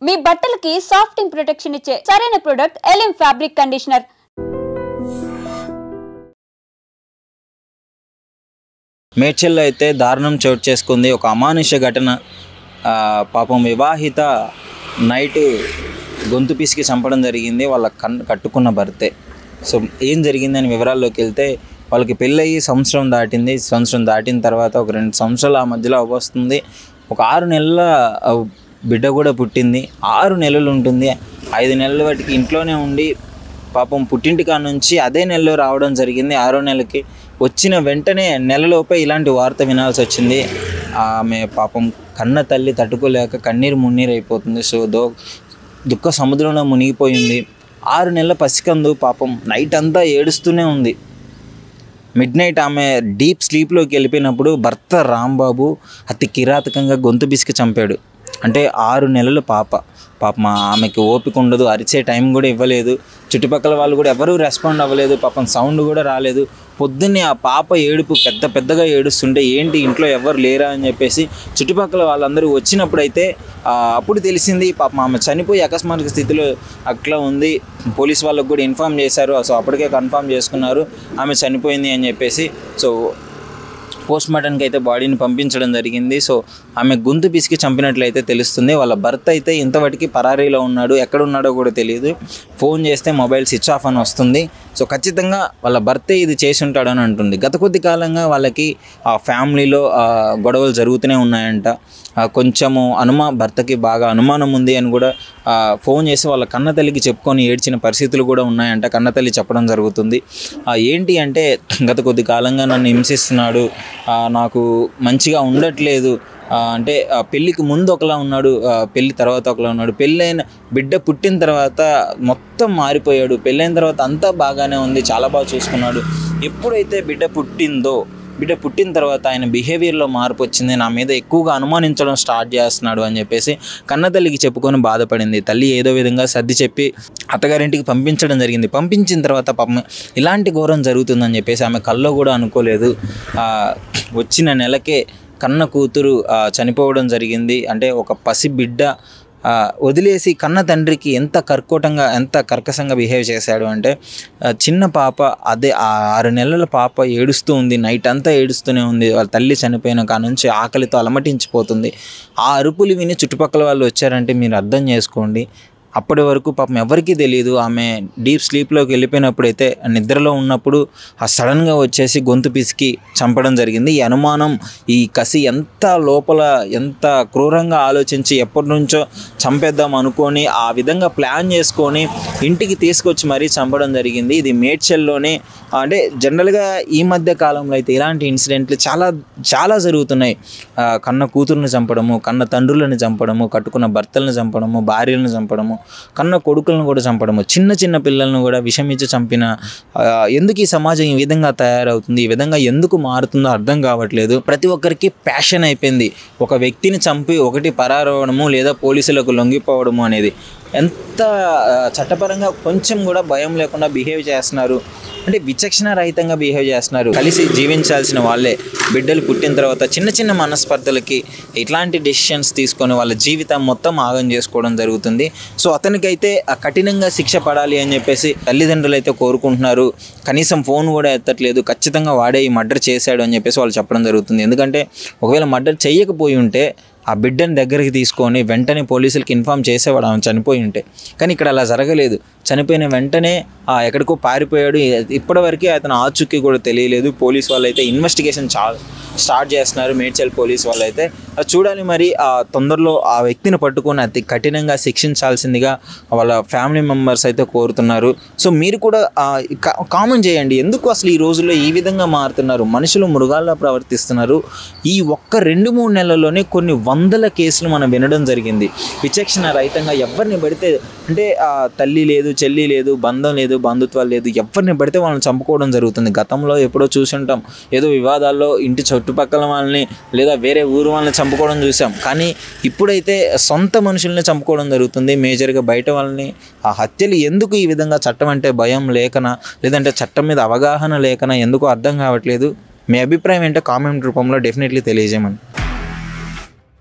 మీ బట్టలకి సాఫ్టింగ్ ప్రొటెక్షన్ ఇచ్చే సరైన ప్రొడక్ట్ ఎలిమ్ ఫ్యాబ్రిక్ కండిషనర్. మేడ్చల్లో అయితే దారుణం చోటు చేసుకుంది. ఒక అమానుష ఘటన. పాపం వివాహిత నైటు గొంతు పిసికి చంపడం జరిగింది. వాళ్ళ కట్టుకున్న భర్తే. సో ఏం జరిగిందని వివరాల్లోకి వెళ్తే, వాళ్ళకి పెళ్ళయి సంవత్సరం దాటింది. సంవత్సరం దాటిన తర్వాత ఒక 2 సంవత్సరాలు ఆ మధ్యలో అవ్వస్తుంది. ఒక 6 నెలల బిడ్డ కూడా పుట్టింది. 6 నెలలు ఉంటుంది. 5 నెలల వాటికి ఇంట్లోనే ఉండి పాపం పుట్టింటి కాడ నుంచి అదే నెలలో రావడం జరిగింది. 6వ నెలకి వచ్చిన వెంటనే నెలలోపే ఇలాంటి వార్త వినాల్సి వచ్చింది. ఆమె పాపం కన్న తల్లి తట్టుకోలేక కన్నీరు మున్నీరు అయిపోతుంది. సో దుఃఖ సముద్రంలో మునిగిపోయింది. 6 నెలల పసికందు పాపం నైట్ అంతా ఏడుస్తూనే ఉంది. మిడ్నైట్ ఆమె డీప్ స్లీప్లోకి వెళ్ళిపోయినప్పుడు భర్త రాంబాబు అతి కిరాతకంగా గొంతు బిసికి చంపాడు. అంటే 6 నెలల పాపం ఆమెకి ఓపిక ఉండదు, అరిచే టైం కూడా ఇవ్వలేదు. చుట్టుపక్కల వాళ్ళు కూడా ఎవరూ రెస్పాండ్ అవ్వలేదు. పాపం సౌండ్ కూడా రాలేదు. పొద్దున్నే ఆ పాప ఏడుపు పెద్దగా ఏడుస్తుంటే ఏంటి ఇంట్లో ఎవరు లేరా అని చెప్పేసి చుట్టుపక్కల వాళ్ళందరూ వచ్చినప్పుడైతే అప్పుడు తెలిసింది పాపం ఆమె చనిపోయి అకస్మాత్తుగా స్థితిలో అట్లా ఉంది. పోలీస్ వాళ్ళకు కూడా ఇన్ఫామ్ చేశారు. సో అప్పటికే కన్ఫర్మ్ చేసుకున్నారు ఆమె చనిపోయింది అని చెప్పేసి. సో పోస్ట్మార్టంకి అయితే బాడీని పంపించడం జరిగింది. సో ఆమె గొంతు పిసికి చంపినట్లయితే తెలుస్తుంది. వాళ్ళ భర్త అయితే ఇంతవరకు పరారీలో ఉన్నాడు. ఎక్కడ ఉన్నాడో కూడా తెలియదు. ఫోన్ చేస్తే మొబైల్ స్విచ్ ఆఫ్ అని వస్తుంది. సో ఖచ్చితంగా వాళ్ళ భర్తే ఇది చేసి ఉంటాడని అంటుంది. గత కొద్ది కాలంగా వాళ్ళకి ఆ ఫ్యామిలీలో గొడవలు జరుగుతూనే ఉన్నాయంట. కొంచెము భర్తకి బాగా అనుమానం ఉంది అని కూడా ఫోన్ చేసి వాళ్ళ కన్నతల్లికి చెప్పుకొని ఏడ్చిన పరిస్థితులు కూడా ఉన్నాయంట. కన్నతల్లి చెప్పడం జరుగుతుంది. ఏంటి అంటే, గత కొద్ది కాలంగా నన్ను హింసిస్తున్నాడు, నాకు మంచిగా ఉండట్లేదు. అంటే పెళ్ళికి ముందు ఒకలా ఉన్నాడు, పెళ్ళి తర్వాత ఒకలా ఉన్నాడు, పెళ్ళైన బిడ్డ పుట్టిన తర్వాత మొత్తం మారిపోయాడు, పెళ్ళైన తర్వాత అంతా బాగానే ఉంది, చాలా బాగా చూసుకున్నాడు. ఎప్పుడైతే బిడ్డ పుట్టిన తర్వాత ఆయన బిహేవియర్లో మార్పు వచ్చింది, నా మీద ఎక్కువగా అనుమానించడం స్టార్ట్ చేస్తున్నాడు అని చెప్పేసి కన్నతల్లికి చెప్పుకొని బాధపడింది. తల్లి ఏదో విధంగా సర్ది చెప్పి అత్తగారింటికి పంపించడం జరిగింది. పంపించిన తర్వాత పాపం ఇలాంటి ఘోరం జరుగుతుందని చెప్పేసి ఆమె కల్లో కూడా అనుకోలేదు. వచ్చిన నెలకే కన్న కూతురు చనిపోవడం జరిగింది. అంటే ఒక పసి బిడ్డ వదిలేసి కన్న తండ్రికి ఎంత కర్కశంగా బిహేవ్ చేశాడు అంటే, చిన్న పాప అదే 6 నెలల పాప ఏడుస్తూ ఉంది. నైట్ అంతా ఏడుస్తూనే ఉంది. వాళ్ళ తల్లి చనిపోయిన కాడ నుంచి ఆకలితో అలమటించిపోతుంది. ఆ అరుపులు విని చుట్టుపక్కల వాళ్ళు వచ్చారంటే మీరు అర్థం చేసుకోండి. అప్పటి వరకు పాపం ఎవరికీ తెలియదు. ఆమె డీప్ స్లీప్లోకి వెళ్ళిపోయినప్పుడైతే నిద్రలో ఉన్నప్పుడు సడన్గా వచ్చేసి గొంతు పిసికి చంపడం జరిగింది. ఈ అనుమానం, ఈ కసి ఎంత లోపల ఎంత క్రూరంగా ఆలోచించి ఎప్పటి నుంచో చంపేద్దాం అనుకొని ఆ విధంగా ప్లాన్ చేసుకొని ఇంటికి తీసుకొచ్చి మరీ చంపడం జరిగింది. ఇది మేడ్చల్లోనే. అంటే జనరల్గా ఈ మధ్య కాలంలో అయితే ఇలాంటి ఇన్సిడెంట్లు చాలా జరుగుతున్నాయి. కన్న కూతురుని చంపడము, కన్న తండ్రులను చంపడము, కట్టుకున్న భర్తలను చంపడము, భార్యలను చంపడము, కన్న కొడుకులను కూడా చంపడము, చిన్న పిల్లలను కూడా విషమిచ్చి చంపిన. ఎందుకు ఈ సమాజం ఈ విధంగా తయారవుతుంది, ఈ విధంగా ఎందుకు మారుతుందో అర్థం కావట్లేదు. ప్రతి ఒక్కరికి ప్యాషన్ అయిపోయింది. ఒక వ్యక్తిని చంపి ఒకటి పరారవడము లేదా పోలీసులకు లొంగిపోవడము అనేది. ఎంత చట్టపరంగా కొంచెం కూడా భయం లేకుండా బిహేవ్ చేస్తున్నారు. అంటే విచక్షణ రహితంగా బిహేవ్ చేస్తున్నారు. కలిసి జీవించాల్సిన వాళ్ళే బిడ్డలు పుట్టిన తర్వాత చిన్న మనస్పర్ధలకి ఇట్లాంటి డెసిషన్స్ తీసుకొని వాళ్ళ జీవితం మొత్తం ఆగం చేసుకోవడం జరుగుతుంది. సో అతనికైతే కఠినంగా శిక్ష పడాలి అని చెప్పేసి తల్లిదండ్రులు అయితే కోరుకుంటున్నారు. కనీసం ఫోన్ కూడా ఎత్తట్లేదు. ఖచ్చితంగా వాడే ఈ మర్డర్ చేశాడు అని చెప్పేసి వాళ్ళు చెప్పడం జరుగుతుంది. ఎందుకంటే ఒకవేళ మర్డర్ చేయకపోయి ఉంటే ఆ బిడ్డని దగ్గరికి తీసుకొని వెంటనే పోలీసులకి ఇన్ఫామ్ చేసేవాడు ఆమె చనిపోయి ఉంటే. కానీ ఇక్కడ అలా జరగలేదు. చనిపోయిన వెంటనే ఎక్కడికో పారిపోయాడు. ఇప్పటివరకు అతను ఆచూకీ కూడా తెలియలేదు. పోలీస్ వాళ్ళు అయితే ఇన్వెస్టిగేషన్ స్టార్ట్ చేస్తున్నారు. మేడ్చల్ పోలీస్ వాళ్ళు అయితే చూడాలి. మరి తొందరలో ఆ వ్యక్తిని పట్టుకొని అతి కఠినంగా శిక్షించాల్సిందిగా వాళ్ళ ఫ్యామిలీ మెంబర్స్ అయితే కోరుతున్నారు. సో మీరు కూడా కామెంట్ చేయండి. ఎందుకు అసలు ఈ రోజుల్లో ఈ విధంగా మారుతున్నారు, మనుషులు మృగాల్లా ప్రవర్తిస్తున్నారు. ఈ ఒక్క 2-3 నెలల్లోనే కొన్ని 100 కేసులు మనం వినడం జరిగింది. విచక్షణ రహితంగా ఎవరిని పడితే, అంటే తల్లి లేదు, చెల్లి లేదు, బంధం లేదు, బంధుత్వాలు లేదు, ఎవరిని పడితే వాళ్ళని చంపుకోవడం జరుగుతుంది. గతంలో ఎప్పుడో చూసుంటాం, ఏదో వివాదాల్లో ఇంటి చుట్టుపక్కల వాళ్ళని లేదా వేరే ఊరు వాళ్ళని చంపుకోవడం చూసాం. కానీ ఇప్పుడైతే సొంత మనుషుల్ని చంపుకోవడం జరుగుతుంది. మేజర్గా బయట వాళ్ళని. ఆ హత్యలు ఎందుకు ఈ విధంగా? చట్టం అంటే భయం లేకనా, లేదంటే చట్టం మీద అవగాహన లేకనా, ఎందుకో అర్థం కావట్లేదు. మీ అభిప్రాయం ఏంటో కామెంట్ రూపంలో డెఫినెట్లీ తెలియజేయమని.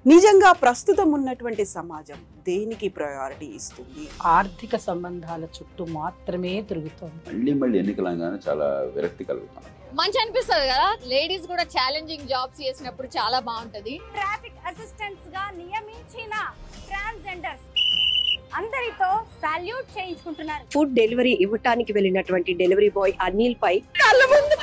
నిజంగా ప్రస్తుతం ఉన్నటువంటి సమాజం దేనికి ప్రయారిటీ ఇస్తుంది? ఆర్థిక సంబంధాల చుట్టూ మాత్రమే తిరుగుతోంది. మళ్ళీ ఎన్నికలంగానే చాలా విరక్తి కలుగుతాం. మంచి అనిపిస్తుంది కదా, లేడీస్ కూడా ఛాలెంజింగ్ జాబ్స్ చేసినప్పుడు చాలా బాగుంటది. ట్రాఫిక్ అసిస్టెంట్స్ గా నియమించిన ట్రాన్స్జెండర్స్ అందరితో సాల్యూట్ చేయించుకుంటున్నారు. ఫుడ్ డెలివరీ ఇవ్వటానికి వెళ్ళినటువంటి డెలివరీ బాయ్ అనిల్ పై కళ్ళ ముందు